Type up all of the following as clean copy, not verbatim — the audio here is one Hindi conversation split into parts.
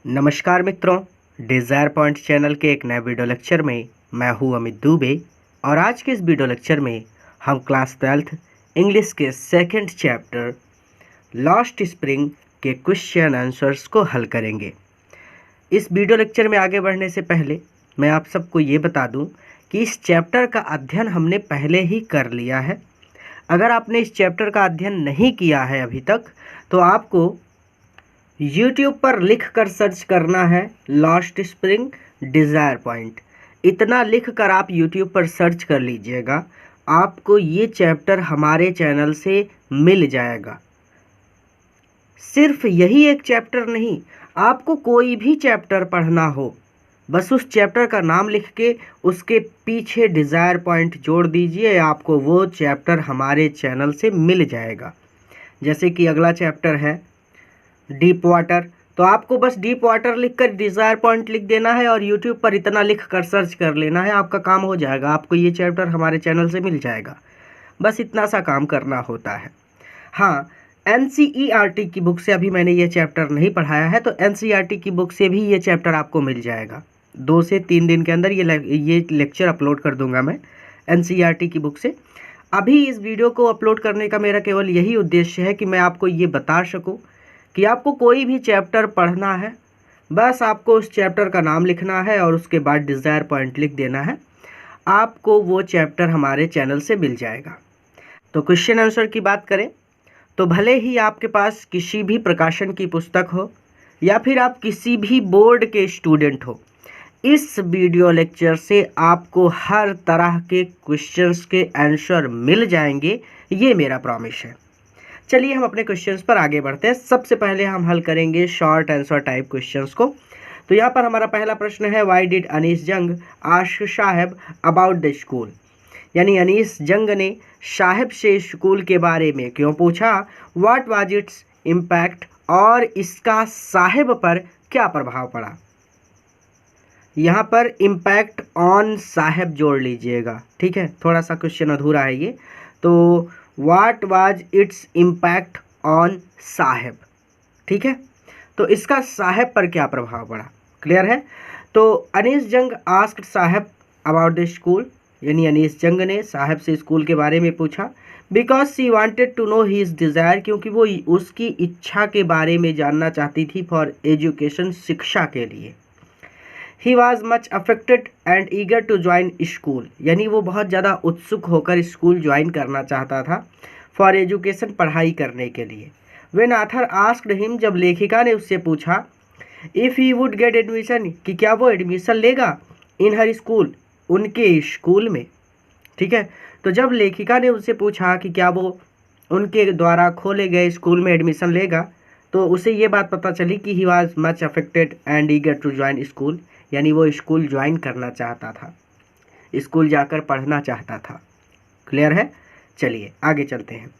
नमस्कार मित्रों, डिज़ायर पॉइंट चैनल के एक नए वीडियो लेक्चर में मैं हूं अमित दुबे। और आज के इस वीडियो लेक्चर में हम क्लास 12th इंग्लिश के सेकंड चैप्टर लॉस्ट स्प्रिंग के क्वेश्चन आंसर्स को हल करेंगे। इस वीडियो लेक्चर में आगे बढ़ने से पहले मैं आप सबको ये बता दूं कि इस चैप्टर का अध्ययन हमने पहले ही कर लिया है। अगर आपने इस चैप्टर का अध्ययन नहीं किया है अभी तक, तो आपको YouTube पर लिख कर सर्च करना है लॉस्ट स्प्रिंग डिज़ायर पॉइंट। इतना लिख कर आप YouTube पर सर्च कर लीजिएगा, आपको ये चैप्टर हमारे चैनल से मिल जाएगा। सिर्फ यही एक चैप्टर नहीं, आपको कोई भी चैप्टर पढ़ना हो, बस उस चैप्टर का नाम लिख के उसके पीछे डिज़ायर पॉइंट जोड़ दीजिए, आपको वो चैप्टर हमारे चैनल से मिल जाएगा। जैसे कि अगला चैप्टर है डीप वाटर, तो आपको बस डीप वाटर लिखकर डिज़ायर पॉइंट लिख देना है और YouTube पर इतना लिख कर सर्च कर लेना है, आपका काम हो जाएगा। आपको ये चैप्टर हमारे चैनल से मिल जाएगा, बस इतना सा काम करना होता है। हाँ, NCERT की बुक से अभी मैंने ये चैप्टर नहीं पढ़ाया है, तो NCERT की बुक से भी ये चैप्टर आपको मिल जाएगा। 2 से 3 दिन के अंदर ये लेक्चर अपलोड कर दूंगा मैं NCERT की बुक से। अभी इस वीडियो को अपलोड करने का मेरा केवल यही उद्देश्य है कि मैं आपको ये बता सकूँ कि आपको कोई भी चैप्टर पढ़ना है, बस आपको उस चैप्टर का नाम लिखना है और उसके बाद डिज़ायर पॉइंट लिख देना है, आपको वो चैप्टर हमारे चैनल से मिल जाएगा। तो क्वेश्चन आंसर की बात करें तो भले ही आपके पास किसी भी प्रकाशन की पुस्तक हो या फिर आप किसी भी बोर्ड के स्टूडेंट हो, इस वीडियो लेक्चर से आपको हर तरह के क्वेश्चंस के आंसर मिल जाएंगे, ये मेरा प्रॉमिस है। चलिए हम अपने क्वेश्चंस पर आगे बढ़ते हैं। सबसे पहले हम हल करेंगे शॉर्ट आंसर टाइप क्वेश्चंस को। तो यहाँ पर हमारा पहला प्रश्न है, व्हाई डिड अनीस जंग आस्क साहब अबाउट द स्कूल। यानी अनीस जंग ने साहब से स्कूल के बारे में क्यों पूछा। व्हाट वाज इट्स इम्पैक्ट, और इसका साहब पर क्या प्रभाव पड़ा। यहाँ पर इम्पैक्ट ऑन साहब जोड़ लीजिएगा, ठीक है, थोड़ा सा क्वेश्चन अधूरा है ये। तो what was its impact on साहब, ठीक है, तो इसका साहब पर क्या प्रभाव पड़ा, क्लियर है। तो अनीस जंग आस्क्ड साहब अबाउट द स्कूल, यानी अनीस जंग ने साहब से स्कूल के बारे में पूछा। Because she wanted to know his desire, क्योंकि वो उसकी इच्छा के बारे में जानना चाहती थी, फॉर एजुकेशन, शिक्षा के लिए। He was much affected and eager to join school, यानी वो बहुत ज़्यादा उत्सुक होकर स्कूल ज्वाइन करना चाहता था, फॉर एजुकेशन, पढ़ाई करने के लिए। व्हेन आथर आस्क्ड हिम, जब लेखिका ने उससे पूछा, if he would get admission, कि क्या वो एडमिशन लेगा, इन हर स्कूल, उनके स्कूल में, ठीक है। तो जब लेखिका ने उससे पूछा कि क्या वो उनके द्वारा खोले गए स्कूल में एडमिशन लेगा, तो उसे ये बात पता चली कि he was much affected and eager to join school, यानी वो स्कूल ज्वाइन करना चाहता था, स्कूल जाकर पढ़ना चाहता था, क्लियर है। चलिए आगे चलते हैं।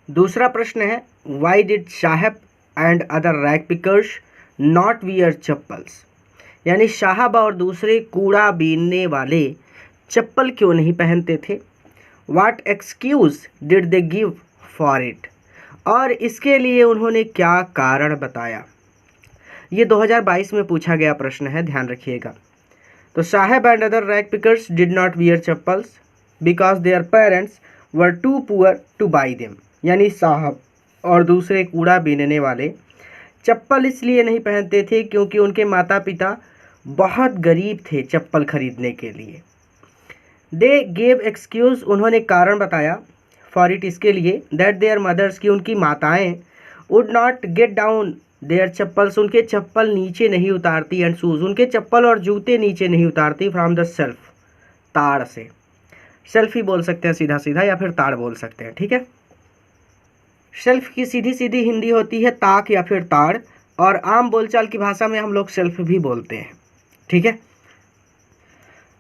दूसरा प्रश्न है, व्हाई डिड साहब and other rag pickers not wear chappals, यानी साहब और दूसरे कूड़ा बीनने वाले चप्पल क्यों नहीं पहनते थे। What excuse did they give for it, और इसके लिए उन्होंने क्या कारण बताया। ये 2022 में पूछा गया प्रश्न है, ध्यान रखिएगा। तो Saheb and other rag pickers did not wear chappals because their parents were too poor to buy them, यानी साहब और दूसरे कूड़ा बीनने वाले चप्पल इसलिए नहीं पहनते थे क्योंकि उनके माता पिता बहुत गरीब थे चप्पल खरीदने के लिए। दे गेव एक्सक्यूज़, उन्होंने कारण बताया, फॉर इट, इसके लिए, दैट देयर मदर्स, की उनकी माताएं, would not get down their chappals, उनके चप्पल नीचे नहीं उतारती, एंड शूज़, उनके चप्पल और जूते नीचे नहीं उतारती, फ्रॉम द सेल्फ, ताड़ से। सेल्फ ही बोल सकते हैं सीधा सीधा, या फिर ताड़ बोल सकते हैं, ठीक है। सेल्फ की सीधी सीधी हिंदी होती है ताक या फिर ताड़, और आम बोलचाल की भाषा में हम लोग सेल्फ भी बोलते हैं, ठीक है।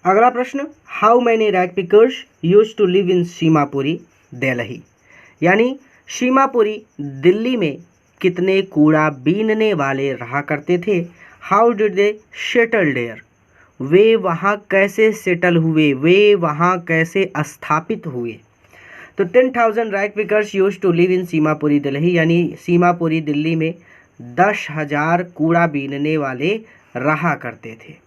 अगला प्रश्न, how many rag pickers used to live in Seemapuri Delhi, यानी सीमापुरी दिल्ली में कितने कूड़ा बीनने वाले रहा करते थे। How did they settle there, वे वहाँ कैसे सेटल हुए, वे वहाँ कैसे स्थापित हुए। तो 10,000 rag pickers used to live in Seemapuri Delhi, यानी सीमापुरी दिल्ली में 10,000 कूड़ा बीनने वाले रहा करते थे।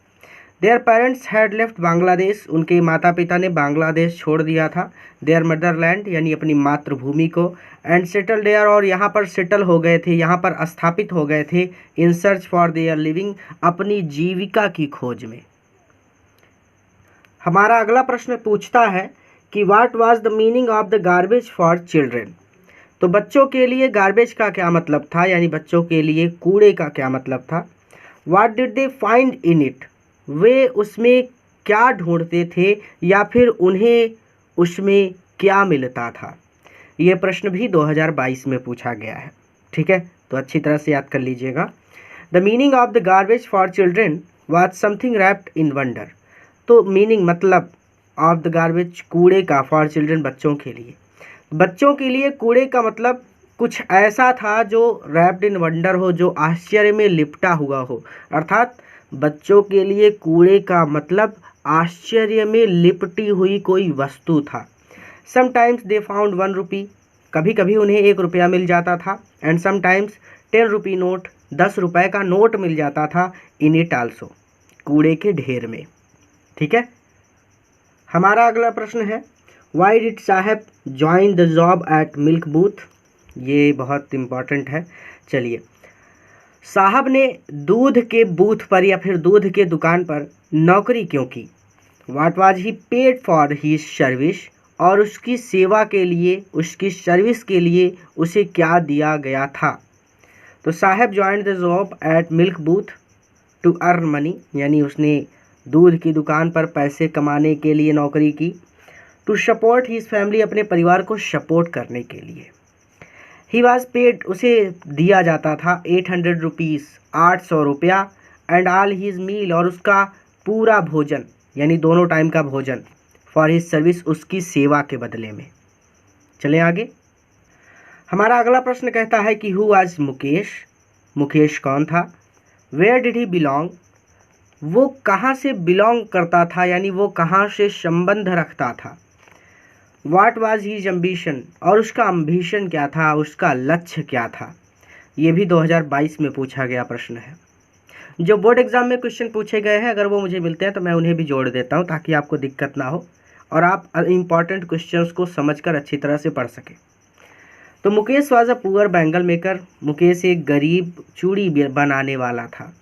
Their parents had left Bangladesh, उनके माता पिता ने बांग्लादेश छोड़ दिया था। देयर मदरलैंड यानी अपनी मातृभूमि को, एंड सेटल देयर, और यहाँ पर सेटल हो गए थे, यहाँ पर स्थापित हो गए थे। इन सर्च फॉर देयर लिविंग, अपनी जीविका की खोज में। हमारा अगला प्रश्न पूछता है कि what was the meaning of the garbage for children. तो बच्चों के लिए गार्बेज का क्या मतलब था, यानी बच्चों के लिए कूड़े का क्या मतलब था। What did they find in it, वे उसमें क्या ढूंढते थे या फिर उन्हें उसमें क्या मिलता था। ये प्रश्न भी 2022 में पूछा गया है, ठीक है, तो अच्छी तरह से याद कर लीजिएगा। The meaning of the garbage for children was something wrapped in wonder. तो मीनिंग मतलब ऑफ द गार्बेज कूड़े का, फॉर चिल्ड्रन बच्चों के लिए, बच्चों के लिए कूड़े का मतलब कुछ ऐसा था जो रैप्ड इन वंडर हो, जो आश्चर्य में लिपटा हुआ हो। अर्थात बच्चों के लिए कूड़े का मतलब आश्चर्य में लिपटी हुई कोई वस्तु था। समटाइम्स दे फाउंड 1 रुपी, कभी कभी उन्हें 1 रुपया मिल जाता था। एंड समटाइम्स 10 रुपी नोट, 10 रुपये का नोट मिल जाता था। इन इट आल्सो, कूड़े के ढेर में, ठीक है। हमारा अगला प्रश्न है वाई डिड साहब join the job at milk booth. ये बहुत इम्पॉर्टेंट है। चलिए, साहब ने दूध के बूथ पर या फिर दूध के दुकान पर नौकरी क्यों की। What was he paid for his service, और उसकी सेवा के लिए, उसकी सर्विस के लिए उसे क्या दिया गया था। तो Saheb join the job at milk booth to earn money, यानी उसने दूध की दुकान पर पैसे कमाने के लिए नौकरी की। टू सपोर्ट हिज फैमिली, अपने परिवार को सपोर्ट करने के लिए। ही वॉज पेड, उसे दिया जाता था 800 रुपीज़, 800 रुपया। एंड ऑल हिज मील, और उसका पूरा भोजन यानी दोनों टाइम का भोजन, फॉर हिज सर्विस, उसकी सेवा के बदले में। चलें आगे। हमारा अगला प्रश्न कहता है कि हु वाज मुकेश, मुकेश कौन था। वेयर डिड ही बिलोंग, वो कहाँ से बिलोंग करता था, यानी वो कहाँ से संबंध रखता था। व्हाट वाज हीज एम्बिशन, और उसका एम्बिशन क्या था, उसका लक्ष्य क्या था। ये भी 2022 में पूछा गया प्रश्न है। जो बोर्ड एग्जाम में क्वेश्चन पूछे गए हैं, अगर वो मुझे मिलते हैं तो मैं उन्हें भी जोड़ देता हूँ, ताकि आपको दिक्कत ना हो और आप इम्पॉर्टेंट क्वेश्चंस को समझकर अच्छी तरह से पढ़ सकें। तो Mukesh was a poor bangle maker, Mukesh एक गरीब चूड़ी बनाने वाला था।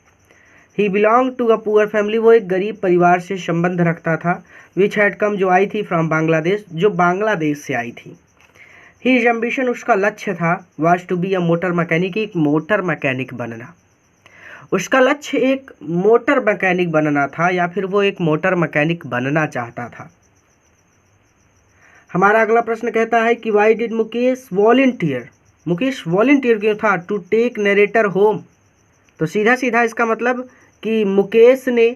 He belong to a poor family, वो एक गरीब परिवार से संबंध रखता था। विच हैड कम, जो आई थी, फ्रॉम बांग्लादेश, जो बांग्लादेश से आई थी। हिज एम्बिशन, उसका लक्ष्य था, was to be a motor mechanic, एक मोटर मैकेनिक बनना। उसका लक्ष्य एक मोटर मैकेनिक बनना था, या फिर वो एक मोटर मैकेनिक बनना चाहता था। हमारा अगला प्रश्न कहता है कि why did Mukesh volunteer, Mukesh volunteer क्यों था टू टेक नरेटर होम। तो सीधा सीधा इसका मतलब कि मुकेश ने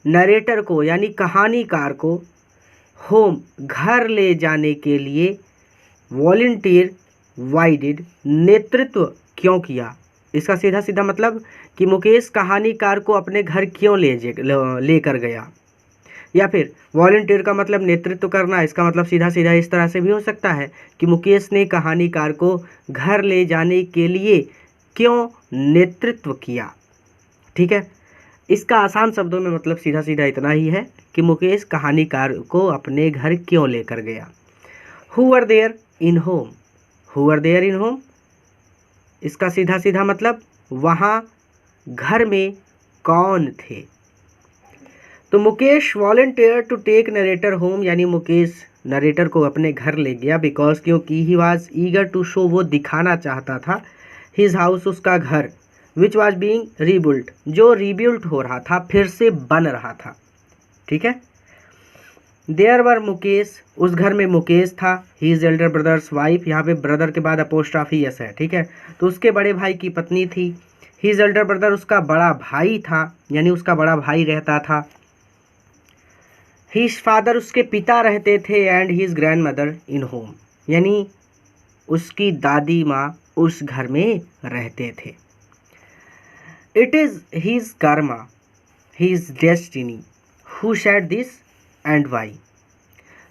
नरेटर को यानी कहानीकार को होम, घर ले जाने के लिए वॉलंटियर, वाई डिड, नेतृत्व क्यों किया। इसका सीधा सीधा मतलब कि मुकेश कहानीकार को अपने घर क्यों लेकर गया। या फिर वॉलंटियर का मतलब नेतृत्व करना, इसका मतलब सीधा सीधा इस तरह से भी हो सकता है कि मुकेश ने कहानीकार को घर ले जाने के लिए क्यों नेतृत्व किया। ठीक है, इसका आसान शब्दों में मतलब सीधा सीधा इतना ही है कि मुकेश कहानीकार को अपने घर क्यों लेकर गया। Who were there in home, who were there in home, इसका सीधा सीधा मतलब वहाँ घर में कौन थे। तो Mukesh volunteer to take narrator home, यानी मुकेश नरेटर को अपने घर ले गया बिकॉज, क्योंकि he was eager to show, वो दिखाना चाहता था, हिज हाउस, उसका घर, विच वाज बीइंग रीबिल्ट, जो रीबिल्ट हो रहा था, फिर से बन रहा था। ठीक है, देयर वर मुकेश, उस घर में मुकेश था, हिज एल्डर ब्रदर्स वाइफ, यहाँ पे ब्रदर के बाद अपोस्ट्रॉफी एस है। ठीक है, तो उसके बड़े भाई की पत्नी थी। हिज एल्डर ब्रदर, उसका बड़ा भाई था, यानी उसका बड़ा भाई रहता था। हिज फादर, उसके पिता रहते थे। And his grandmother in home, यानी उसकी दादी माँ उस घर में रहते थे। It is his karma, his destiny, who said this and why.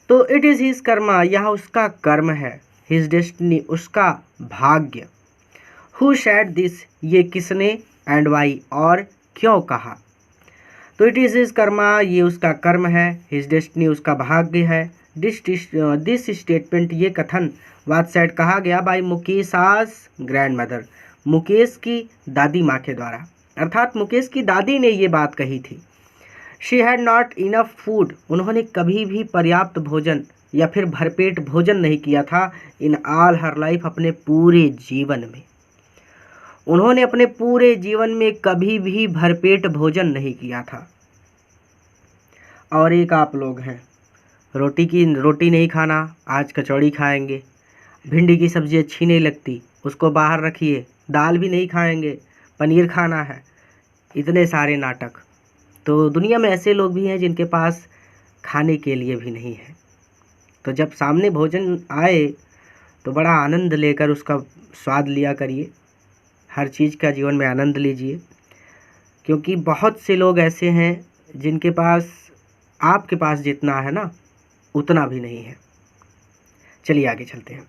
तो इट इज़ हिज कर्मा, यह उसका कर्म है, हिज डेस्टिनी, उसका भाग्य, हु सेड दिस, ये किसने, एंड वाई, और क्यों कहा। तो इट इज़ हिज कर्मा, ये उसका कर्म है, हिज डेस्टिनी, उसका भाग्य है, दिस स्टेटमेंट, ये कथन, वाज सेड, कहा गया, बाय मुकेश आस ग्रैंड मदर, मुकेश की दादी माँ के द्वारा, अर्थात मुकेश की दादी ने ये बात कही थी। She had not enough food, उन्होंने कभी भी पर्याप्त भोजन या फिर भरपेट भोजन नहीं किया था, इन ऑल हर लाइफ, अपने पूरे जीवन में, उन्होंने अपने पूरे जीवन में कभी भी भरपेट भोजन नहीं किया था। और एक आप लोग हैं, रोटी नहीं खाना, आज कचौड़ी खाएंगे, भिंडी की सब्ज़ी अच्छी नहीं लगती, उसको बाहर रखिए, दाल भी नहीं खाएंगे, पनीर खाना है, इतने सारे नाटक। तो दुनिया में ऐसे लोग भी हैं जिनके पास खाने के लिए भी नहीं है। तो जब सामने भोजन आए तो बड़ा आनंद लेकर उसका स्वाद लिया करिए, हर चीज़ का जीवन में आनंद लीजिए, क्योंकि बहुत से लोग ऐसे हैं जिनके पास आपके पास जितना है ना उतना भी नहीं है। चलिए आगे चलते हैं।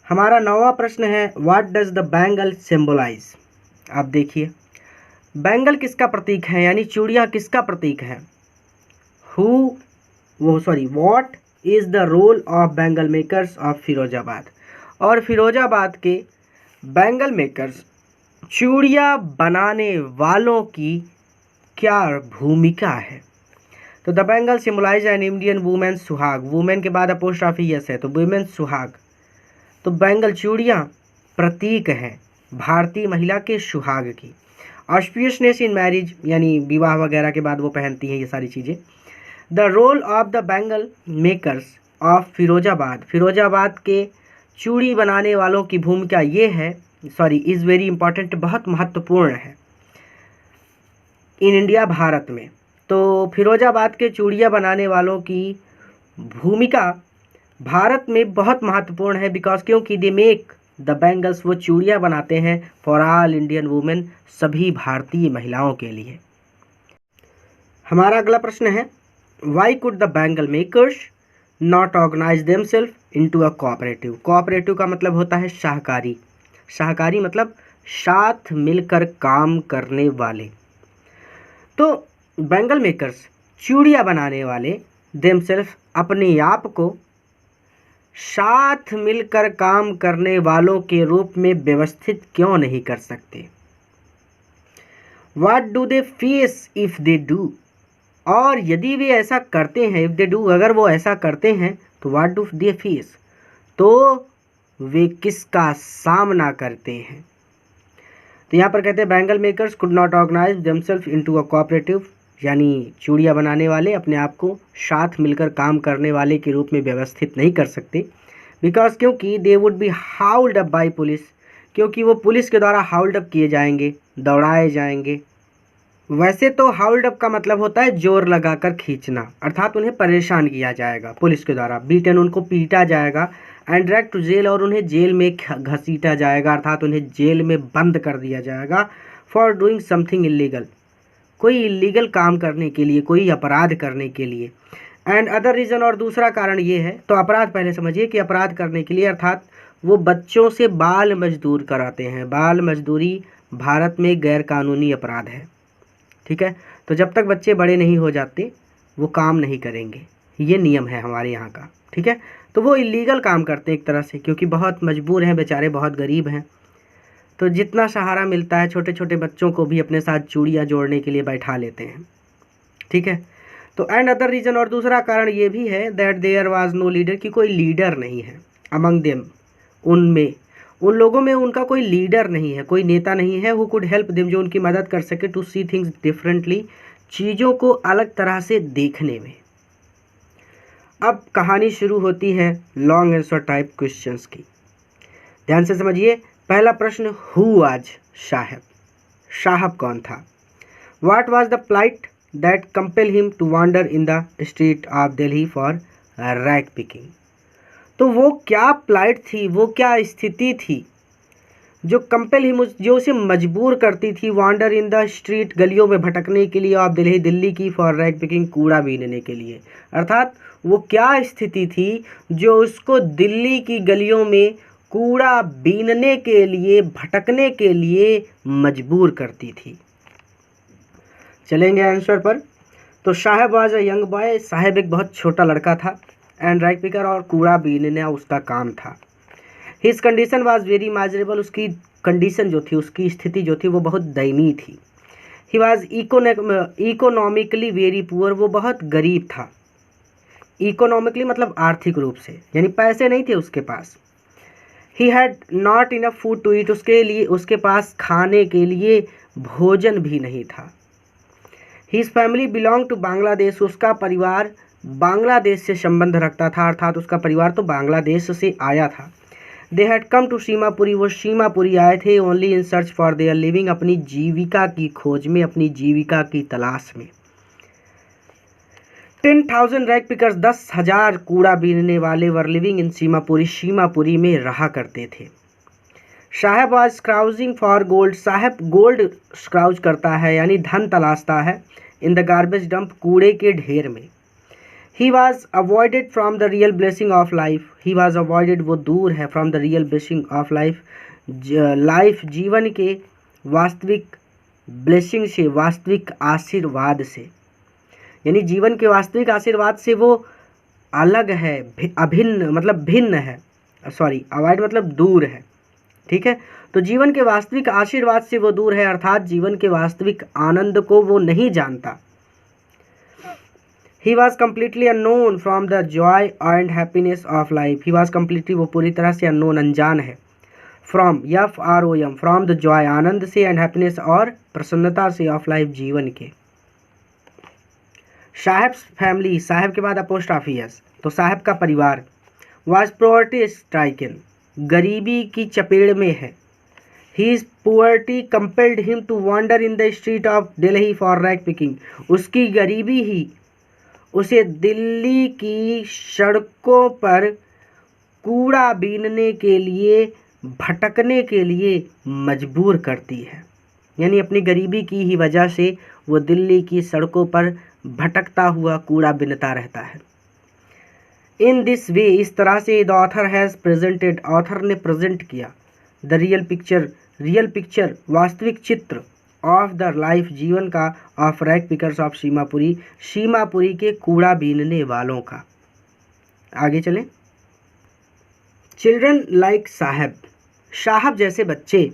हमारा 9वां प्रश्न है, what does the bangle symbolise. आप देखिए, बैंगल किसका प्रतीक है, यानी चूड़ियाँ किसका प्रतीक है। What is the role of bangle makers of Firozabad, और फिरोजाबाद के बैंगल मेकर्स, चूड़ियाँ बनाने वालों की क्या भूमिका है। तो the bangle symbolise an Indian women suhag, women के बाद अपोस्ट्रोफी यस है, तो वुमेन सुहाग। तो बैंगल चूड़ियाँ प्रतीक हैं भारतीय महिला के सुहाग की। ऑस्पिशियसनेस इन मैरिज, यानी विवाह वगैरह के बाद वो पहनती हैं ये सारी चीज़ें। The role of the bangle makers of Firozabad, Firozabad के चूड़ी बनाने वालों की भूमिका ये है, इज़ वेरी इंपॉर्टेंट, बहुत महत्वपूर्ण है इन इंडिया, भारत में। तो फिरोजाबाद के चूड़ियाँ बनाने वालों की भूमिका भारत में बहुत महत्वपूर्ण है, बिकॉज क्योंकि दे मेक द बैंगल्स, वो चूड़ियाँ बनाते हैं फॉर ऑल इंडियन वुमेन, सभी भारतीय महिलाओं के लिए। हमारा अगला प्रश्न है, why could the bangle makers not organise themselves into a cooperative. Cooperative का मतलब होता है शाहकारी, शाहकारी मतलब साथ मिलकर काम करने वाले। तो बैंगल मेकर्स, चूड़ियाँ बनाने वाले, देमसेल्फ, अपने आप को साथ मिलकर काम करने वालों के रूप में व्यवस्थित क्यों नहीं कर सकते। What do they face if they do, और यदि वे ऐसा करते हैं, इफ दे डू, अगर वो ऐसा करते हैं तो व्हाट डू दे फेस, तो वे किसका सामना करते हैं। तो यहाँ पर कहते हैं bangle makers could not organise themselves into a cooperative, यानी चूड़ियाँ बनाने वाले अपने आप को साथ मिलकर काम करने वाले के रूप में व्यवस्थित नहीं कर सकते, बिकॉज क्योंकि they would be hauled up by police, क्योंकि वो पुलिस के द्वारा हाउल्ड अप किए जाएंगे, दौड़ाए जाएंगे। वैसे तो हाउल्ड अप का मतलब होता है जोर लगाकर खींचना, अर्थात उन्हें परेशान किया जाएगा पुलिस के द्वारा, बीटन, उनको पीटा जाएगा, एंड डायरेक्ट टू जेल, और उन्हें जेल में घसीटा जाएगा, अर्थात उन्हें जेल में बंद कर दिया जाएगा फॉर डूइंग समथिंग इलीगल, कोई इलीगल काम करने के लिए, कोई अपराध करने के लिए। एंड अदर रीज़न, और दूसरा कारण ये है, तो अपराध पहले समझिए कि अपराध करने के लिए अर्थात वो बच्चों से बाल मजदूर कराते हैं। बाल मजदूरी भारत में गैर कानूनी अपराध है, ठीक है। तो जब तक बच्चे बड़े नहीं हो जाते वो काम नहीं करेंगे, ये नियम है हमारे यहाँ का, ठीक है। तो वो इलीगल काम करते हैं एक तरह से, क्योंकि बहुत मजबूर हैं बेचारे, बहुत गरीब हैं। तो जितना सहारा मिलता है, छोटे छोटे बच्चों को भी अपने साथ चूड़ियाँ जोड़ने के लिए बैठा लेते हैं, ठीक है। तो एंड अदर रीज़न, और दूसरा कारण ये भी है that there was no leader, कि कोई लीडर नहीं है अमंग देम, उनमें, उन लोगों में उनका कोई लीडर नहीं है, कोई नेता नहीं है, हु कुड हेल्प देम, जो उनकी मदद कर सके, टू सी थिंग्स डिफरेंटली, चीज़ों को अलग तरह से देखने में। अब कहानी शुरू होती है लॉन्ग आंसर टाइप क्वेश्चंस की, ध्यान से समझिए। पहला प्रश्न, हु वाज साहब, साहब कौन था। What was the plight that compel him to wander in the street of Delhi for rag picking. तो वो क्या प्लाइट थी, वो क्या स्थिति थी जो कंपेल हिम, जो उसे मजबूर करती थी, वांडर इन द स्ट्रीट, गलियों में भटकने के लिए, ऑफ दिल्ली, दिल्ली की, फॉर रैग पिकिंग, कूड़ा बीनने के लिए। अर्थात वो क्या स्थिति थी जो उसको दिल्ली की गलियों में कूड़ा बीनने के लिए, भटकने के लिए मजबूर करती थी। चलेंगे आंसर पर। तो साहब वाज अ यंग बॉय, साहब एक बहुत छोटा लड़का था, एंड रैग पिकर और कूड़ा बीनना उसका काम था। His condition was very miserable, उसकी कंडीशन जो थी, उसकी स्थिति जो थी वो बहुत दयनीय थी। He was economically very poor, वो बहुत गरीब था। इकोनॉमिकली मतलब आर्थिक रूप से, यानी पैसे नहीं थे उसके पास। He had not enough food to eat, उसके लिए उसके पास खाने के लिए भोजन भी नहीं था। His family belong to Bangladesh, उसका परिवार बांग्लादेश से संबंध रखता था, अर्थात उसका परिवार तो बांग्लादेश से आया था। They had come to Seemapuri, वो सीमापुरी आए थे only in search for their living, अपनी जीविका की खोज में, अपनी जीविका की तलाश में। 10,000 रैग पिकर्स, 10,000 कूड़ा बीनने वाले were living in Seemapuri, Seemapuri में रहा करते थे। साहब वाज स्क्राउजिंग फॉर गोल्ड, साहब गोल्ड स्क्राउज करता है यानी धन तलाशता है, इन द गार्बेज डंप, कूड़े के ढेर में। He was avoided from the real blessing of life, he was avoided वो दूर है, from the real blessing of life, life जीवन के वास्तविक ब्लेसिंग से, वास्तविक आशीर्वाद से, यानी जीवन के वास्तविक आशीर्वाद से वो अलग है, अभिन्न मतलब भिन्न है, सॉरी अवॉइड मतलब दूर है, ठीक है। तो जीवन के वास्तविक आशीर्वाद से वो दूर है, अर्थात जीवन के वास्तविक आनंद को वो नहीं जानता। He was completely unknown from the joy and happiness of life, he was completely वो पूरी तरह से अननोन अनजान है, from FROM from the joy आनंद से, एंड हैप्पीनेस और प्रसन्नता से, ऑफ लाइफ जीवन के। साहब फैमिली, साहब के बाद अपोस्ट्रोफी, तो साहब का परिवार वाज पॉवर्टी स्ट्राइकन, गरीबी की चपेट में है। His poverty compelled him to wander in the street of Delhi for rag picking, उसकी गरीबी ही उसे दिल्ली की सड़कों पर कूड़ा बीनने के लिए, भटकने के लिए मजबूर करती है, यानी अपनी गरीबी की ही वजह से वो दिल्ली की सड़कों पर भटकता हुआ कूड़ा बीनता रहता है। इन दिस वे, इस तरह से the author has presented, author ने प्रेजेंट किया द रियल पिक्चर वास्तविक चित्र ऑफ द लाइफ जीवन का, of rag pickers of Seemapuri, Seemapuri के कूड़ा बीनने वालों का। आगे चलें। चिल्ड्रन लाइक साहब, साहब जैसे बच्चे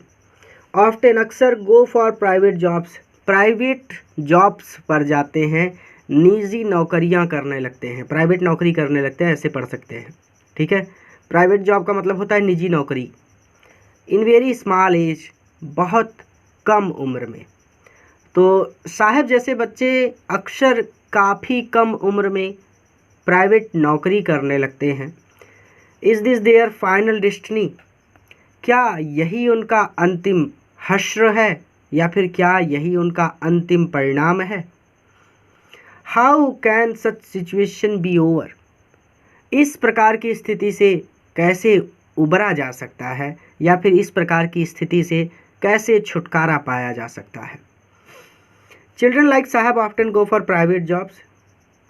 ऑफ्टन अक्सर गो for private jobs, private jobs पर जाते हैं, निजी नौकरियां करने लगते हैं, प्राइवेट नौकरी करने लगते हैं, ऐसे पढ़ सकते हैं, ठीक है। प्राइवेट जॉब का मतलब होता है निजी नौकरी। इन वेरी स्मॉल एज, बहुत कम उम्र में। तो साहब जैसे बच्चे अक्सर काफ़ी कम उम्र में प्राइवेट नौकरी करने लगते हैं। Is this there final destiny, क्या यही उनका अंतिम हश्र है, या फिर क्या यही उनका अंतिम परिणाम है। How can such situation be over, इस प्रकार की स्थिति से कैसे उबरा जा सकता है, या फिर इस प्रकार की स्थिति से कैसे छुटकारा पाया जा सकता है। Children like Saheb often go for private jobs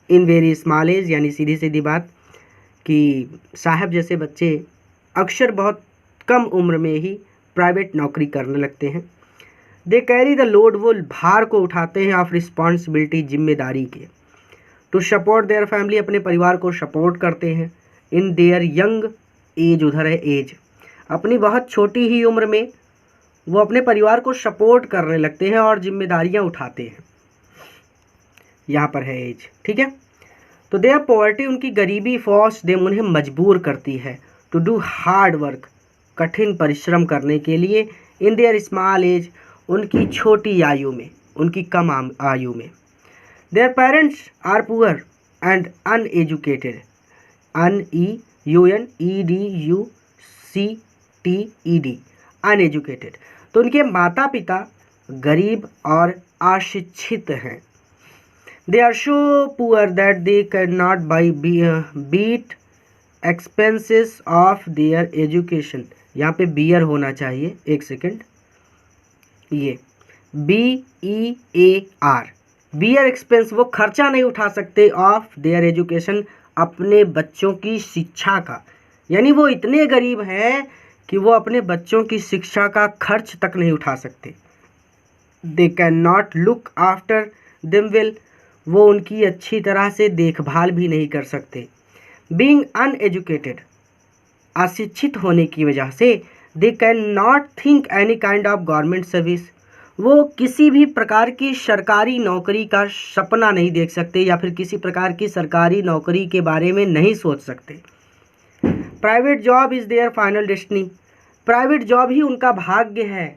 in very small age, यानी सीधी सीधी बात कि साहब जैसे बच्चे अक्सर बहुत कम उम्र में ही प्राइवेट नौकरी करने लगते हैं। दे कैरी द लोड, वो भार को उठाते हैं, ऑफ रिस्पॉन्सिबिलिटी, जिम्मेदारी के। टू सपोर्ट देयर फैमिली, अपने परिवार को सपोर्ट करते हैं। इन देयर यंग एज, उधर है एज, अपनी बहुत छोटी ही उम्र में वो अपने परिवार को सपोर्ट करने लगते हैं और जिम्मेदारियां उठाते हैं, यहाँ पर है एज, ठीक है। तो देयर पॉवर्टी, उनकी गरीबी, फोर्स देम, उन्हें मजबूर करती है, टू डू हार्ड वर्क, कठिन परिश्रम करने के लिए। इन देयर स्मॉल एज, उनकी छोटी आयु में, उनकी कम आयु में। Their parents are poor and uneducated, UNEDUCTED, uneducated, तो उनके माता पिता गरीब और अशिक्षित हैं। They are so poor that they can not beat expenses of their education, यहाँ पे बियर होना चाहिए, एक सेकेंड, ये BEAR, बियर एक्सपेंस, वो खर्चा नहीं उठा सकते, ऑफ देयर एजुकेशन, अपने बच्चों की शिक्षा का, यानी वो इतने गरीब हैं कि वो अपने बच्चों की शिक्षा का खर्च तक नहीं उठा सकते। दे can not look after them well, वो उनकी अच्छी तरह से देखभाल भी नहीं कर सकते। बीइंग अनएजुकेटेड, अशिक्षित होने की वजह से they can not think any kind of government service, वो किसी भी प्रकार की सरकारी नौकरी का सपना नहीं देख सकते या फिर किसी प्रकार की सरकारी नौकरी के बारे में नहीं सोच सकते। Private job is their final destiny, private job ही उनका भाग्य है,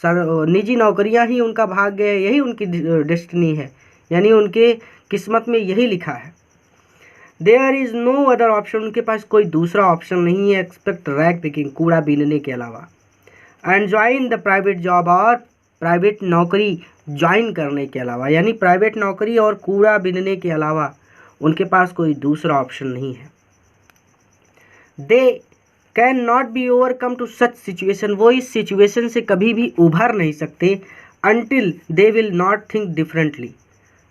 निजी नौकरियां ही उनका भाग्य है, यही उनकी डेस्टिनी है, यानी उनके किस्मत में यही लिखा है। There is no other option, उनके पास कोई दूसरा ऑप्शन नहीं है एक्सपेक्ट रैग पिकिंग, कूड़ा बीनने के अलावा। And join the private job, और प्राइवेट नौकरी ज्वाइन करने के अलावा, यानी प्राइवेट नौकरी और कूड़ा बीनने के अलावा उनके पास कोई दूसरा ऑप्शन नहीं है। They can not be overcome to such situation, वो इस सिचुएशन से कभी भी उभर नहीं सकते। Until they will not think differently,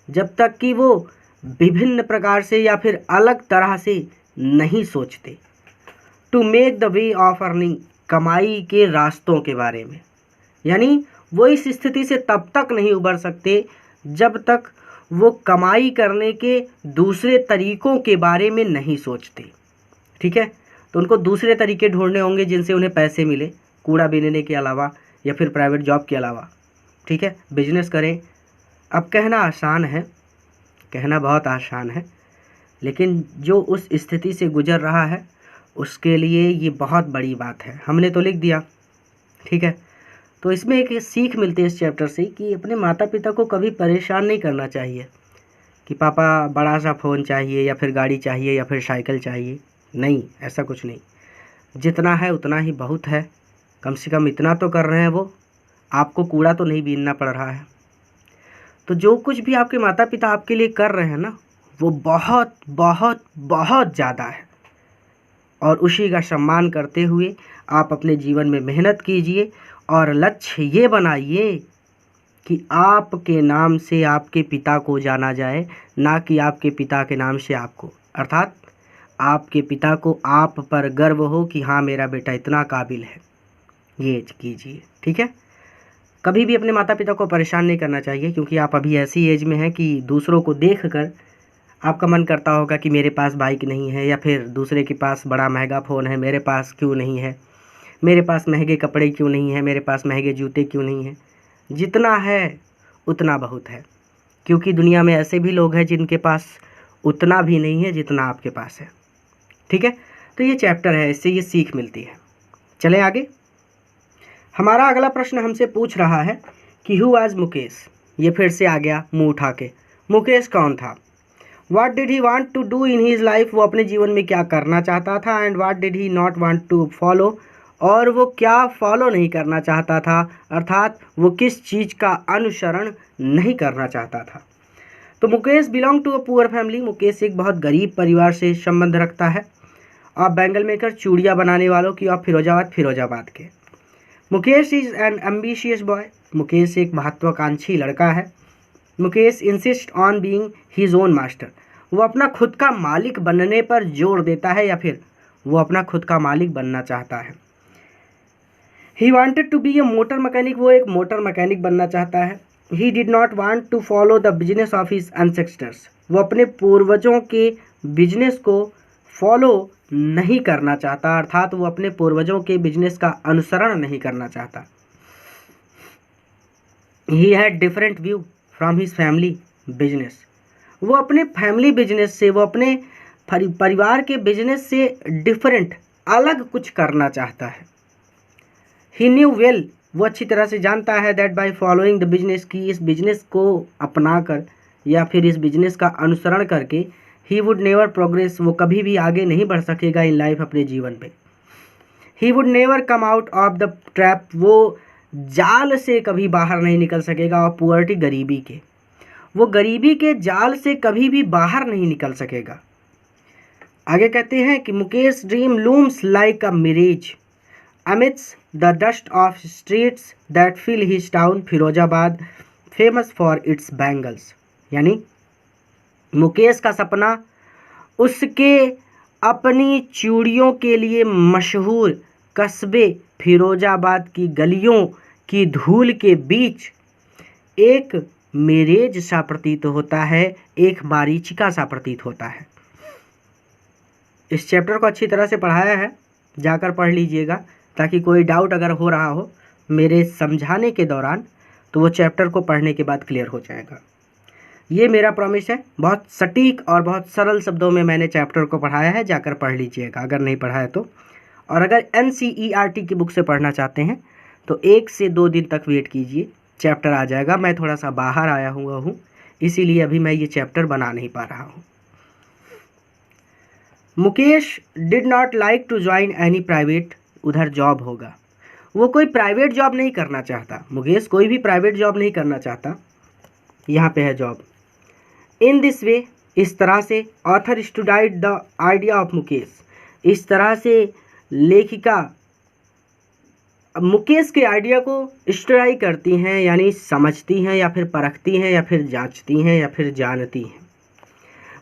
जब तक कि वो विभिन्न प्रकार से या फिर अलग तरह से नहीं सोचते। To make the way of earning, कमाई के रास्तों के बारे में, यानी वो इस स्थिति से तब तक नहीं उभर सकते जब तक वो कमाई करने के दूसरे तरीकों के बारे में नहीं सोचते। ठीक है, तो उनको दूसरे तरीके ढूंढने होंगे जिनसे उन्हें पैसे मिले, कूड़ा बीनने के अलावा या फिर प्राइवेट जॉब के अलावा। ठीक है, बिजनेस करें। अब कहना आसान है, कहना बहुत आसान है, लेकिन जो उस स्थिति से गुजर रहा है उसके लिए ये बहुत बड़ी बात है। हमने तो लिख दिया, ठीक है, तो इसमें एक सीख मिलती है इस चैप्टर से कि अपने माता पिता को कभी परेशान नहीं करना चाहिए कि पापा बड़ा सा फ़ोन चाहिए या फिर गाड़ी चाहिए या फिर साइकिल चाहिए। नहीं, ऐसा कुछ नहीं, जितना है उतना ही बहुत है। कम से कम इतना तो कर रहे हैं वो, आपको कूड़ा तो नहीं बीनना पड़ रहा है। तो जो कुछ भी आपके माता पिता आपके लिए कर रहे हैं ना, वो बहुत बहुत बहुत ज़्यादा है, और उसी का सम्मान करते हुए आप अपने जीवन में मेहनत कीजिए और लक्ष्य ये बनाइए कि आपके नाम से आपके पिता को जाना जाए, ना कि आपके पिता के नाम से आपको। अर्थात आपके पिता को आप पर गर्व हो कि हाँ मेरा बेटा इतना काबिल है, ये कीजिए। ठीक है, कभी भी अपने माता पिता को परेशान नहीं करना चाहिए, क्योंकि आप अभी ऐसी एज में हैं कि दूसरों को देखकर आपका मन करता होगा कि मेरे पास बाइक नहीं है, या फिर दूसरे के पास बड़ा महंगा फ़ोन है, मेरे पास क्यों नहीं है, मेरे पास महंगे कपड़े क्यों नहीं है, मेरे पास महंगे जूते क्यों नहीं हैं। जितना है उतना बहुत है, क्योंकि दुनिया में ऐसे भी लोग हैं जिनके पास उतना भी नहीं है जितना आपके पास है। ठीक है, तो ये चैप्टर है, इससे ये सीख मिलती है। चलें आगे। हमारा अगला प्रश्न हमसे पूछ रहा है कि हु वाज मुकेश। ये फिर से आ गया मुंह उठा के, मुकेश कौन था। What did he want to do in his life, वो अपने जीवन में क्या करना चाहता था। And what did he not want to follow, और वो क्या फॉलो नहीं करना चाहता था, अर्थात वो किस चीज़ का अनुसरण नहीं करना चाहता था। तो Mukesh belong to a poor family, Mukesh एक बहुत गरीब परिवार से संबंध रखता है। और बैंगल मेकर, चूड़ियाँ बनाने वालों की, और फिरोजाबाद के। Mukesh is an ambitious boy, Mukesh एक महत्वाकांक्षी लड़का है। Mukesh insist on being his own master, वो अपना खुद का मालिक बनने पर जोर देता है, या फिर वो अपना खुद का मालिक बनना चाहता है। He wanted to be a motor mechanic, वो एक मोटर मैकेनिक बनना चाहता है। He did not want to follow the business of his ancestors, वो अपने पूर्वजों के बिजनेस को फॉलो नहीं करना चाहता, अर्थात वो अपने पूर्वजों के बिजनेस का अनुसरण नहीं करना चाहता। He had different view from his family business, वो अपने फैमिली बिजनेस से, वो अपने परिवार के बिजनेस से डिफरेंट, अलग कुछ करना चाहता है। ही न्यू वेल, वो अच्छी तरह से जानता है that by following the business, की इस बिजनेस को अपनाकर या फिर इस बिजनेस का अनुसरण करके ही वुड नेवर प्रोग्रेस, वो कभी भी आगे नहीं बढ़ सकेगा इन लाइफ अपने जीवन पे। He would never come out of the trap, वो जाल से कभी बाहर नहीं निकल सकेगा। और पुअर्टी, गरीबी के, वो गरीबी के जाल से कभी भी बाहर नहीं निकल सकेगा। आगे कहते हैं कि Mukesh dream looms like a mirage amidst the dust of streets that fill his town Firozabad famous for its bangles, यानी मुकेश का सपना उसके अपनी चूड़ियों के लिए मशहूर कस्बे फिरोजाबाद की गलियों की धूल के बीच एक मिरेज सा प्रतीत होता है, एक मारीचिका सा प्रतीत होता है। इस चैप्टर को अच्छी तरह से पढ़ाया है, जाकर पढ़ लीजिएगा, ताकि कोई डाउट अगर हो रहा हो मेरे समझाने के दौरान तो वो चैप्टर को पढ़ने के बाद क्लियर हो जाएगा। ये मेरा प्रॉमिस है, बहुत सटीक और बहुत सरल शब्दों में मैंने चैप्टर को पढ़ाया है, जाकर पढ़ लीजिएगा अगर नहीं पढ़ा है तो। और अगर NCERT की बुक से पढ़ना चाहते हैं तो 1 से 2 दिन तक वेट कीजिए, चैप्टर आ जाएगा। मैं थोड़ा सा बाहर आया हुआ हूँ, इसीलिए अभी मैं ये चैप्टर बना नहीं पा रहा हूँ। Mukesh did not like to join any private, उधर जॉब होगा, वो कोई प्राइवेट जॉब नहीं करना चाहता। मुकेश कोई भी प्राइवेट जॉब नहीं करना चाहता, यहाँ पे है जॉब। इन दिस वे, इस तरह से, author studied the idea of Mukesh, इस तरह से लेखिका मुकेश के आइडिया को स्टडी करती हैं, यानी समझती हैं या फिर परखती हैं या फिर जांचती हैं या फिर जानती हैं।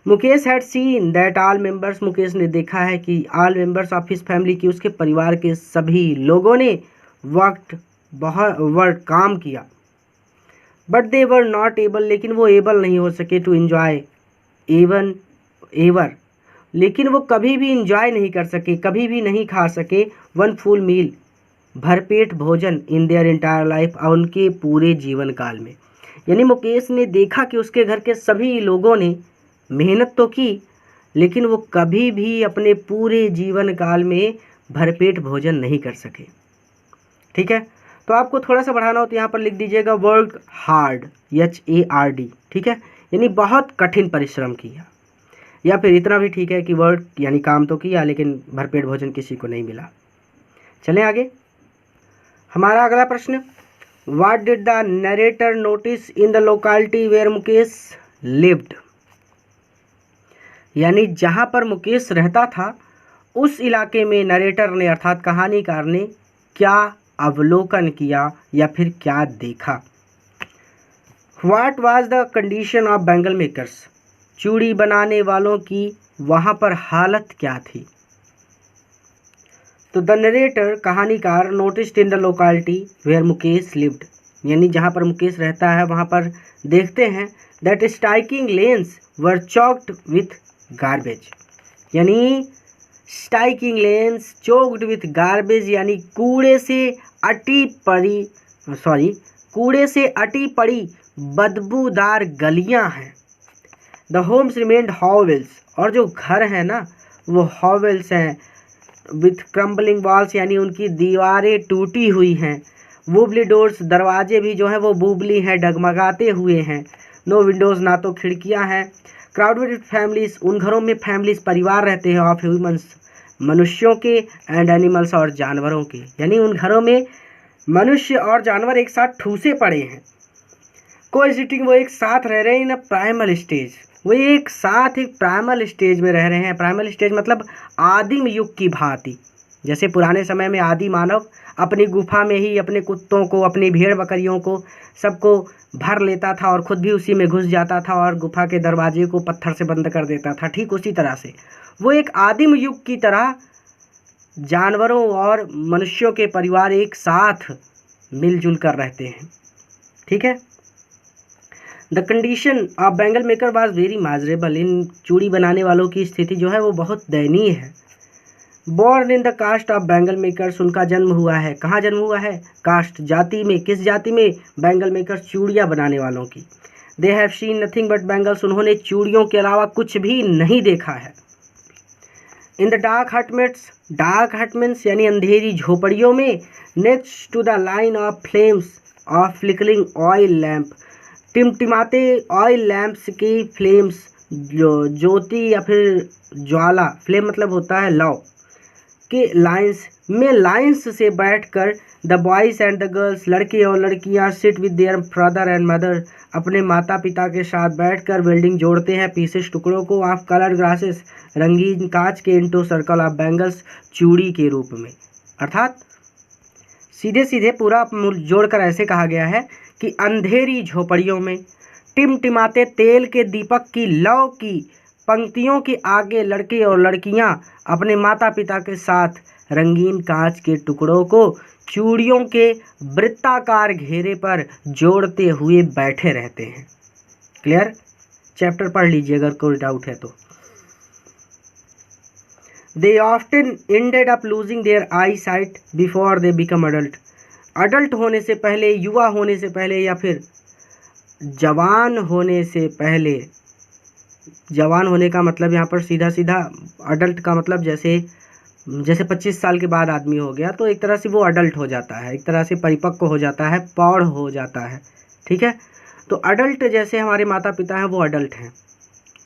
Mukesh had seen that all members, Mukesh ने देखा है कि all members of his family, की उसके परिवार के सभी लोगों ने वर्क काम किया। But they were not able, लेकिन वो एबल नहीं हो सके, टू एंजॉय इवन एवर, लेकिन वो कभी भी इंजॉय नहीं कर सके, कभी भी नहीं खा सके, वन फुल मील, भरपेट भोजन, इन देयर इंटायर लाइफ, उनके पूरे जीवन काल में। यानी मुकेश ने देखा कि उसके घर के सभी लोगों ने मेहनत तो की, लेकिन वो कभी भी अपने पूरे जीवन काल में भरपेट भोजन नहीं कर सके। ठीक है, तो आपको थोड़ा सा बढ़ाना हो तो यहाँ पर लिख दीजिएगा वर्क हार्ड, HARD। ठीक है, यानी बहुत कठिन परिश्रम किया, या फिर इतना भी ठीक है कि वर्क यानी काम तो किया लेकिन भरपेट भोजन किसी को नहीं मिला। चलें आगे। हमारा अगला प्रश्न, what did the narrator notice in the locality where Mukesh lived, यानी जहाँ पर मुकेश रहता था उस इलाके में नरेटर ने अर्थात कहानीकार ने क्या अवलोकन किया या फिर क्या देखा। What was the condition of bangle makers, चूड़ी बनाने वालों की वहाँ पर हालत क्या थी। तो द नरेटर कहानीकार noticed in the locality where Mukesh lived, यानी जहाँ पर मुकेश रहता है वहाँ पर देखते हैं that striking lanes were choked with garbage, यानी striking lanes choked with garbage, यानी कूड़े से अटी पड़ी बदबूदार गलियां हैं। द होम्स रिमेन्ड हॉवेल्स, और जो घर हैं ना वो हॉवेल्स हैं, विथ क्रम्बलिंग वॉल्स, यानी उनकी दीवारें टूटी हुई हैं। वुबली डोर्स, दरवाजे भी जो हैं वो बुबली हैं, डगमगाते हुए हैं। नो विंडोज़, ना तो खिड़कियां हैं। क्राउडेड फैमिलीज, उन घरों में फैमिलीज परिवार रहते हैं, ऑफ ह्यूमन्स, मनुष्यों के, एंड एनिमल्स, और जानवरों के, यानी उन घरों में मनुष्य और जानवर एक साथ ठूसे पड़े हैं। कोएक्सिस्टिंग, वो एक साथ रह रहे हैं। इन प्राइमल स्टेज, वो एक साथ एक प्राइमल स्टेज में रह रहे हैं। प्राइमल स्टेज मतलब आदिम युग की भांति, जैसे पुराने समय में आदि मानव अपनी गुफा में ही अपने कुत्तों को, अपनी भेड़ बकरियों को, सबको भर लेता था और खुद भी उसी में घुस जाता था और गुफा के दरवाजे को पत्थर से बंद कर देता था। ठीक उसी तरह से वो एक आदिम युग की तरह जानवरों और मनुष्यों के परिवार एक साथ मिलजुल कर रहते हैं। ठीक है। The condition of bangle maker was very miserable, इन चूड़ी बनाने वालों की स्थिति जो है वो बहुत दयनीय है। Born in the caste of bangle makers, उनका जन्म हुआ है, कहाँ जन्म हुआ है, कास्ट, जाति में, किस जाति में, बैंगल मेकर्स, चूड़ियाँ बनाने वालों की। They have seen nothing but bangles, उन्होंने चूड़ियों के अलावा कुछ भी नहीं देखा है। In the dark hutments, dark hutments यानी अंधेरी झोपड़ियों में, next to the line of flames of flickering oil lamp, टिमटिमाते ऑयल लैम्प्स की फ्लेम्स, जो ज्योति या फिर ज्वाला, फ्लेम मतलब होता है लौ, के लाइन्स में लाइन्स से बैठकर the boys and the girls, लड़के और लड़कियां, sit with their father and mother, अपने माता पिता के साथ बैठकर वेल्डिंग जोड़ते हैं, पीसेस टुकड़ों को, ऑफ कलर्ड ग्लासेस, रंगीन कांच के, इनटू सर्कल ऑफ बैंगल्स, चूड़ी के रूप में। अर्थात सीधे सीधे पूरा जोड़कर ऐसे कहा गया है कि अंधेरी झोपड़ियों में टिमटिमाते तेल के दीपक की लौ की पंक्तियों के आगे लड़के और लड़कियां अपने माता पिता के साथ रंगीन कांच के टुकड़ों को चूड़ियों के वृत्ताकार घेरे पर जोड़ते हुए बैठे रहते हैं। क्लियर? चैप्टर पढ़ लीजिए अगर कोई डाउट है तो। They often ended up losing their eyesight before they become adult. Adult होने से पहले, युवा होने से पहले या फिर जवान होने से पहले, जवान होने का मतलब यहाँ पर सीधा सीधा अडल्ट का मतलब जैसे 25 साल के बाद आदमी हो गया तो एक तरह से वो अडल्ट हो जाता है, एक तरह से परिपक्व हो जाता है, प्रौढ़ हो जाता है। ठीक है, तो अडल्ट जैसे हमारे माता पिता हैं वो अडल्ट हैं।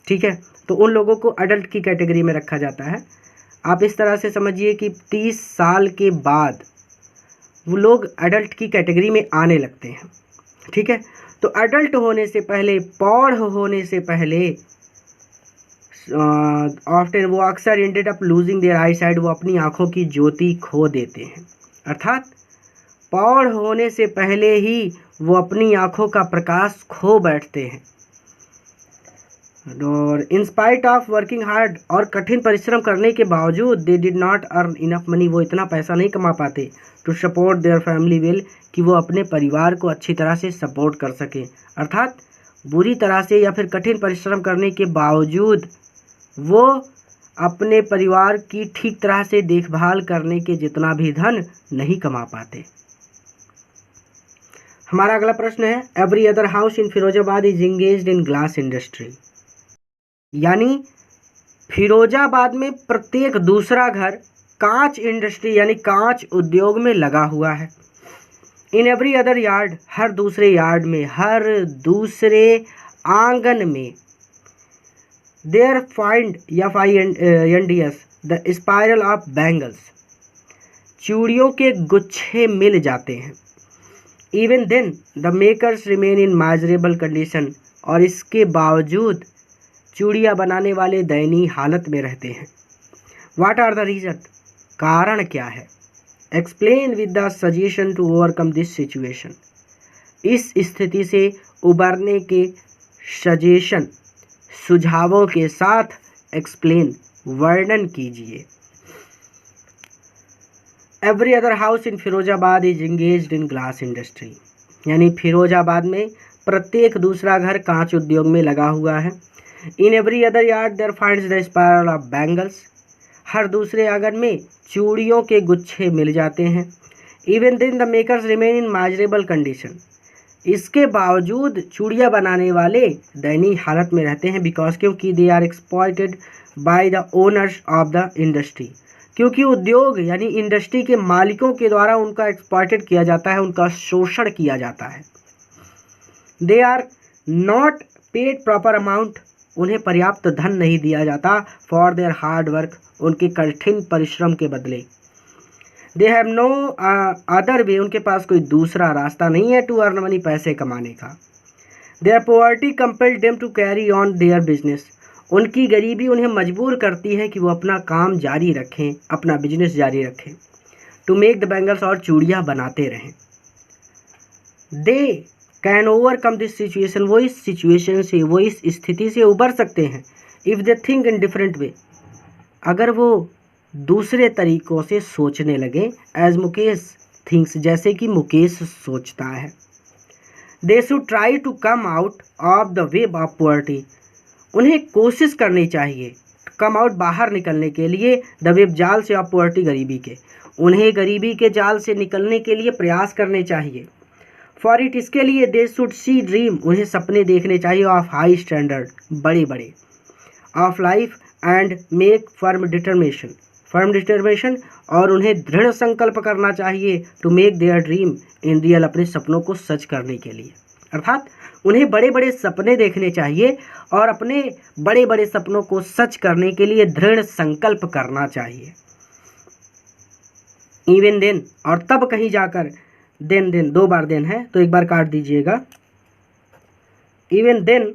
ठीक है, तो उन लोगों को अडल्ट की कैटेगरी में रखा जाता है। आप इस तरह से समझिए कि 30 साल के बाद वो लोग अडल्ट की कैटेगरी में आने लगते हैं। ठीक है, तो अडल्ट होने से पहले, प्रौढ़ होने से पहले ऑफ्टन वो अक्सर ended up losing their eyesight, वो अपनी आँखों की ज्योति खो देते हैं। अर्थात प्रौढ़ होने से पहले ही वो अपनी आँखों का प्रकाश खो बैठते हैं। और in spite of working hard, और कठिन परिश्रम करने के बावजूद they did not earn enough money, वो इतना पैसा नहीं कमा पाते to support their family well, कि वो अपने परिवार को अच्छी तरह से सपोर्ट कर सके। अर्थात बुरी तरह से या फिर कठिन परिश्रम करने के बावजूद वो अपने परिवार की ठीक तरह से देखभाल करने के जितना भी धन नहीं कमा पाते। हमारा अगला प्रश्न है, every other house in Firozabad is engaged in glass industry, यानी फिरोजाबाद में प्रत्येक दूसरा घर कांच इंडस्ट्री यानी कांच उद्योग में लगा हुआ है। इन एवरी अदर यार्ड, हर दूसरे यार्ड में, हर दूसरे आंगन में, there find FINDS the spiral of bangles, चूड़ियों के गुच्छे मिल जाते हैं। Even then the makers remain in miserable condition, और इसके बावजूद चूड़ियाँ बनाने वाले दयनीय हालत में रहते हैं। वाट आर द रीज़न, कारण क्या है? Explain with the suggestion to overcome this situation, इस स्थिति से उबरने के सजेशन, सुझावों के साथ एक्सप्लेन, वर्णन कीजिए। Every other house in Firozabad is engaged in glass industry, यानी फिरोजाबाद में प्रत्येक दूसरा घर कांच उद्योग में लगा हुआ है। In every other yard there finds the spiral of bangles, हर दूसरे आंगन में चूड़ियों के गुच्छे मिल जाते हैं। Even then the makers remain in miserable condition, इसके बावजूद चूड़ियाँ बनाने वाले दयनीय हालत में रहते हैं। बिकॉज, क्योंकि they are exploited by the owners of the industry, क्योंकि उद्योग यानी इंडस्ट्री के मालिकों के द्वारा उनका एक्सप्लॉयटेड किया जाता है, उनका शोषण किया जाता है। They are not paid proper amount, उन्हें पर्याप्त धन नहीं दिया जाता फॉर देयर हार्ड वर्क, उनके कठिन परिश्रम के बदले। They have no other way, उनके पास कोई दूसरा रास्ता नहीं है टू अर्न मनी, पैसे कमाने का। Their poverty compelled them to carry on their business, उनकी गरीबी उन्हें मजबूर करती है कि वो अपना काम जारी रखें, अपना बिजनेस जारी रखें। टू मेक द बैंगल्स, और चूड़ियाँ बनाते रहें। They can overcome this situation, वो इस सिचुएशन से, वो इस स्थिति से उबर सकते हैं। If they think in different way, अगर वो दूसरे तरीक़ों से सोचने लगे। एज मुकेश थिंक्स, जैसे कि मुकेश सोचता है। They should try to come out of the web of poverty, उन्हें कोशिश करनी चाहिए कम आउट, बाहर निकलने के लिए, द वेब जाल से ऑफ पॉवर्टी, गरीबी के, उन्हें गरीबी के जाल से निकलने के लिए प्रयास करने चाहिए। फॉर इट, इसके लिए, दे शुड सी ड्रीम, उन्हें सपने देखने चाहिए ऑफ हाई स्टैंडर्ड, बड़े बड़े, of life and make firm determination, और उन्हें दृढ़ संकल्प करना चाहिए to make their dream in real, अपने सपनों को सच करने के लिए। अर्थात उन्हें बड़े बड़े सपने देखने चाहिए और अपने बड़े बड़े सपनों को सच करने के लिए दृढ़ संकल्प करना चाहिए। इवन देन, और तब कहीं जाकर, देन 2 बार देन है तो 1 बार काट दीजिएगा। Even then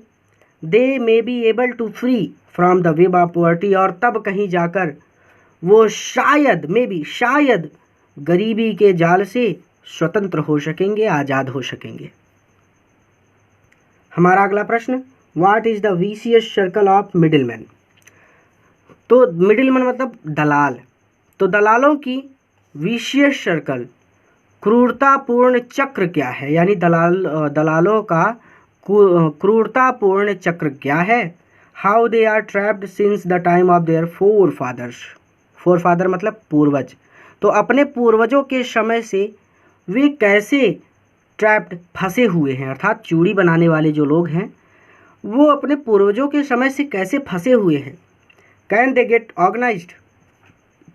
they may be able to free from the web of poverty, और तब कहीं जाकर वो शायद, मे बी शायद, गरीबी के जाल से स्वतंत्र हो सकेंगे, आज़ाद हो सकेंगे। हमारा अगला प्रश्न, what is the vicious circle of middleman, तो मिडिलमैन मतलब दलाल, तो दलालों की विशियस सर्कल, क्रूरतापूर्ण चक्र क्या है, यानी दलालों का क्रूरतापूर्ण चक्र क्या है। How they are trapped since the time of their forefathers. Forefather मतलब पूर्वज। तो अपने पूर्वजों के समय से वे कैसे ट्रैप्ड फंसे हुए हैं, अर्थात चूड़ी बनाने वाले जो लोग हैं वो अपने पूर्वजों के समय से कैसे फंसे हुए हैं। कैन दे गेट ऑर्गेनाइज्ड,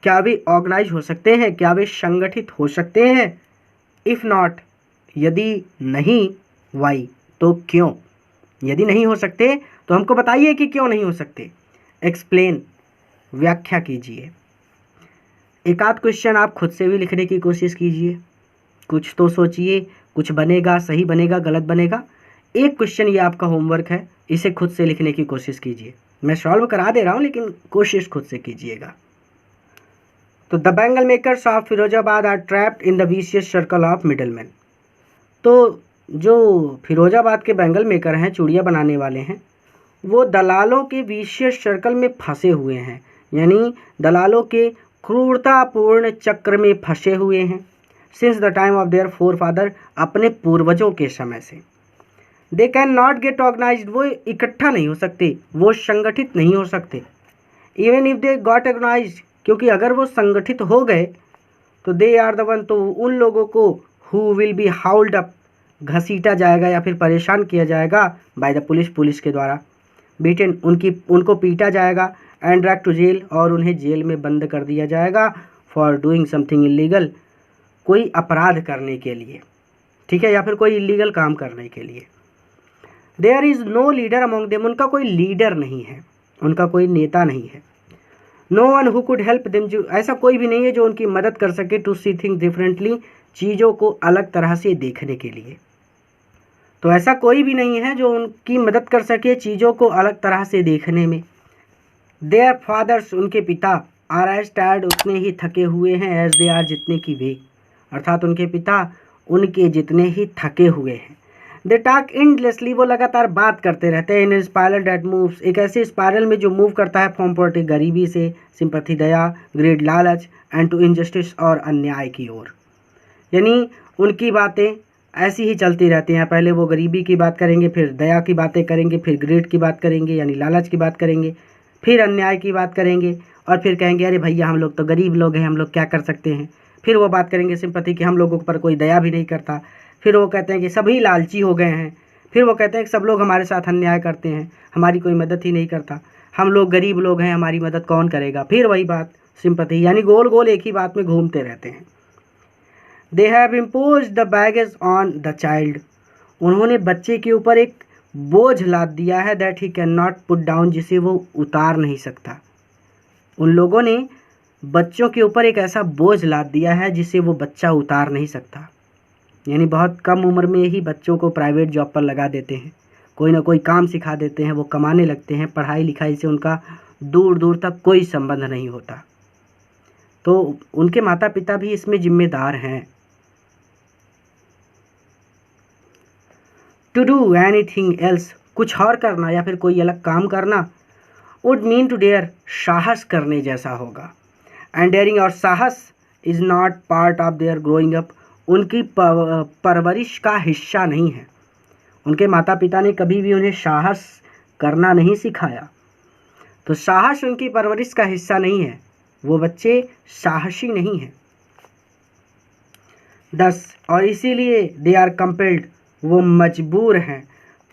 क्या वे ऑर्गेनाइज हो सकते हैं, क्या वे संगठित हो सकते हैं। इफ़ नॉट, यदि नहीं, वाई, तो क्यों। यदि नहीं हो सकते तो हमको बताइए कि क्यों नहीं हो सकते। एक्सप्लेन, व्याख्या कीजिए। एक आध क्वेश्चन आप खुद से भी लिखने की कोशिश कीजिए, कुछ तो सोचिए, कुछ बनेगा, सही बनेगा, गलत बनेगा। एक क्वेश्चन ये आपका होमवर्क है, इसे खुद से लिखने की कोशिश कीजिए। मैं सॉल्व करा दे रहा हूँ लेकिन कोशिश खुद से कीजिएगा। तो the bangle makers of Firozabad are trapped in the vicious circle of middleman. तो जो फिरोजाबाद के बैंगल मेकर हैं, चूड़ियाँ बनाने वाले हैं, वो दलालों के विशियस सर्कल में फंसे हुए हैं, यानी दलालों के क्रूरतापूर्ण चक्र में फंसे हुए हैं। Since the time of their forefather, अपने पूर्वजों के समय से। They can not get organised, वो इकट्ठा नहीं हो सकते, वो संगठित नहीं हो सकते। Even if they got organised, क्योंकि अगर वो संगठित हो गए तो दे आर द वन, तो उन लोगों को who will be hauled up, घसीटा जाएगा या फिर परेशान किया जाएगा बाय द पुलिस, पुलिस के द्वारा। बीटन, उनको पीटा जाएगा। एंड ड्रैग टू जेल, और उन्हें जेल में बंद कर दिया जाएगा। फॉर डूइंग समथिंग इलीगल, कोई अपराध करने के लिए, ठीक है, या फिर कोई इलीगल काम करने के लिए। There is no leader among them, उनका कोई लीडर नहीं है, उनका कोई नेता नहीं है। No one who could help them, जो ऐसा कोई भी नहीं है जो उनकी मदद कर सके। टू सी थिंग डिफरेंटली, चीज़ों को अलग तरह से देखने के लिए। तो ऐसा कोई भी नहीं है जो उनकी मदद कर सके चीज़ों को अलग तरह से देखने में। देयर फादर्स, उनके पिता, आर एज टायर्ड, उतने ही थके हुए हैं, एज दे आर, जितने की वे, अर्थात उनके पिता उनके जितने ही थके हुए हैं। दे टॉक एंडलेसली, वो लगातार बात करते रहते हैं। इन स्पायरल डेट मूव्स, एक ऐसे स्पायरल में जो मूव करता है फ्रॉम पॉवर्टी, गरीबी से, सिंपैथी, दया, ग्रेड, लालच, एंड टू इनजस्टिस, और अन्याय की ओर। यानी उनकी बातें ऐसी ही चलती रहती हैं। पहले वो गरीबी की बात करेंगे, फिर दया की बातें करेंगे, फिर ग्रेड की बात करेंगे यानी लालच की बात करेंगे, फिर अन्याय की बात करेंगे, और फिर कहेंगे अरे भैया हम लोग तो गरीब लोग हैं, हम लोग क्या कर सकते हैं। फिर वो बात करेंगे सिंपैथी कि हम लोगों पर कोई दया भी नहीं करता। फिर वो कहते हैं कि सभी लालची हो गए हैं। फिर वो कहते हैं कि सब लोग हमारे साथ अन्याय करते हैं, हमारी कोई मदद ही नहीं करता, हम लोग गरीब लोग हैं, हमारी मदद कौन करेगा। फिर वही बात सिंपैथी, यानी गोल गोल एक ही बात में घूमते रहते हैं। They have impose the baggage on the child, उन्होंने बच्चे के ऊपर एक बोझ लाद दिया है। That he can not put down, जिसे वो उतार नहीं सकता। उन लोगों ने बच्चों के ऊपर एक ऐसा बोझ लाद दिया है जिसे वो बच्चा उतार नहीं सकता। यानी बहुत कम उम्र में ही बच्चों को प्राइवेट जॉब पर लगा देते हैं, कोई ना कोई काम सिखा देते हैं, वो कमाने लगते हैं, पढ़ाई लिखाई से उनका दूर दूर तक कोई संबंध नहीं होता। तो उनके माता पिता भी इसमें जिम्मेदार हैं। टू डू एनीथिंग एल्स, कुछ और करना या फिर कोई अलग काम करना, वुड मीन टू डेयर, साहस करने जैसा होगा। एंड डेयरिंग, और साहस, is not part of their growing up, उनकी परवरिश का हिस्सा नहीं है। उनके माता पिता ने कभी भी उन्हें साहस करना नहीं सिखाया, तो साहस उनकी परवरिश का हिस्सा नहीं है, वो बच्चे साहसी नहीं हैं। 10, और इसीलिए दे आर कंपेल्ड, वो मजबूर हैं,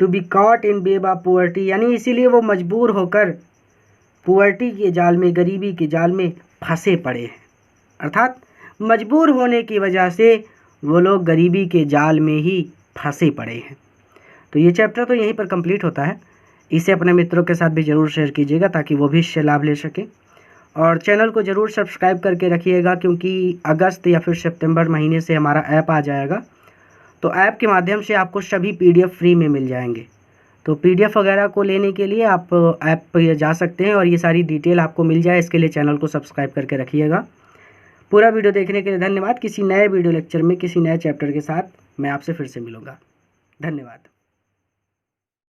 to be caught in web of poverty, यानी इसीलिए वो मजबूर होकर पुअर्टी के जाल में, गरीबी के जाल में फंसे पड़े हैं। अर्थात मजबूर होने की वजह से वो लोग गरीबी के जाल में ही फंसे पड़े हैं। तो ये चैप्टर तो यहीं पर कंप्लीट होता है। इसे अपने मित्रों के साथ भी ज़रूर शेयर कीजिएगा ताकि वो भी इससे लाभ ले सकें, और चैनल को ज़रूर सब्सक्राइब करके रखिएगा, क्योंकि अगस्त या फिर सितंबर महीने से हमारा ऐप आ जाएगा। तो ऐप के माध्यम से आपको सभी PDF फ्री में मिल जाएंगे। तो PDF वगैरह को लेने के लिए आप ऐप पर जा सकते हैं और ये सारी डिटेल आपको मिल जाए, इसके लिए चैनल को सब्सक्राइब करके रखिएगा। पूरा वीडियो देखने के लिए धन्यवाद। किसी नए वीडियो लेक्चर में किसी नए चैप्टर के साथ मैं आपसे फिर से मिलूँगा। धन्यवाद।